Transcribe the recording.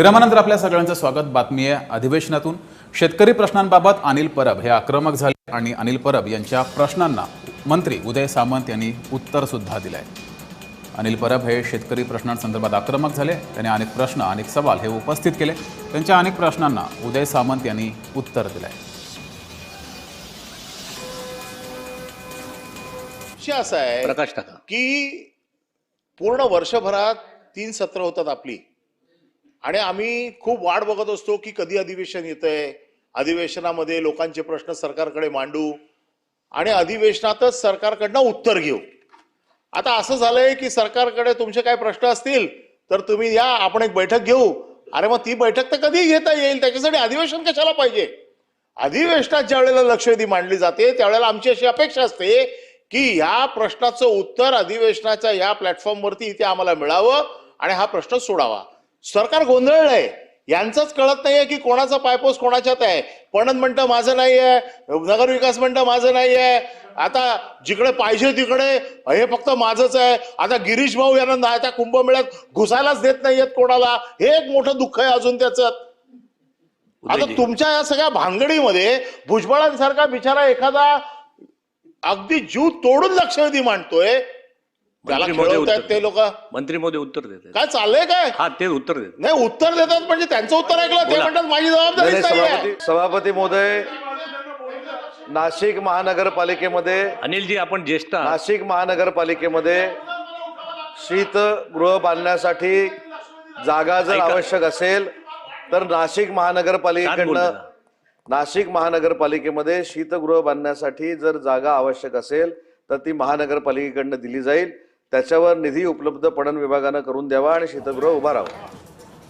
विरामानंतर आपल्या सगळ्यांचं स्वागत। बातमी आहे अधिवेशनातून। शेतकरी प्रश्नांबाबत अनिल परब हे आक्रमक झाले आणि अनिल परब यांच्या प्रश्नांना मंत्री उदय सामंत यांनी उत्तर सुद्धा दिलंय। अनिल परब हे शेतकरी प्रश्नांसंदर्भात आक्रमक झाले। त्यांनी अनेक प्रश्न अनेक सवाल हे उपस्थित केले। त्यांच्या अनेक प्रश्नांना उदय सामंत यांनी उत्तर दिलंय। असं आहे प्रकाश टाका की पूर्ण वर्षभरात 3 सत्र होतात आपली आणि आम्ही खूप वाट बघत असतो की कधी अधिवेशन येतंय, अधिवेशनामध्ये लोकांचे प्रश्न सरकारकडे मांडू आणि अधिवेशनातच सरकारकडनं उत्तर घेऊ। आता असं झालंय की सरकारकडे तुमचे काय प्रश्न असतील तर तुम्ही या, आपण एक बैठक घेऊ। अरे मग ती बैठक तर कधी घेता येईल, त्याच्यासाठी अधिवेशन कशाला पाहिजे? अधिवेशनात ज्या वेळेला लक्षवेधी मांडली जाते त्यावेळेला आमची अशी अपेक्षा असते की या प्रश्नाचं उत्तर अधिवेशनाच्या या प्लॅटफॉर्मवरती इथे आम्हाला मिळावं आणि हा प्रश्न सोडावा। सरकार गोंधळलंय, यांचंच कळत नाहीये की कोणाचा पायपोस कोणाच्यात आहे। पणन म्हणतं माझं नाहीये, नगरविकास म्हणतं माझं नाहीये, आता जिकडे पाहिजे तिकडे हे फक्त माझंच आहे। आता गिरीश भाऊ यांना त्या कुंभमेळ्यात घुसायलाच देत नाहीयेत कोणाला, हे एक मोठं दुःख आहे अजून त्याचं। आता तुमच्या या सगळ्या भांगडीमध्ये भुजबळांसारखा बिचारा एखादा अगदी जीव तोडून लक्षवेधी मांडतोय, त्याला खेळवतायत ते लोक। मंत्री मोदी उत्तर देतात काय चाललंय काय? हा ते उत्तर देतात, नाही उत्तर देतात म्हणजे त्यांचं उत्तर ऐकलं ते म्हणतात माझी जबाबदारी नाही। सभापती महोदय, नाशिक महानगरपालिकेमध्ये अनिलजी आपण ज्येष्ठ आहात। नाशिक महानगरपालिकेमध्ये शीतगृह बांधण्यासाठी जागा जर आवश्यक असेल तर नाशिक महानगरपालिकेमध्ये शीतगृह बांधण्यासाठी जर जागा आवश्यक असेल तर ती महानगरपालिकेकडनं दिली जाईल। त्याच्यावर निधी उपलब्ध पणन विभागानं करून द्यावा आणि शीतगृह उभा राहावं।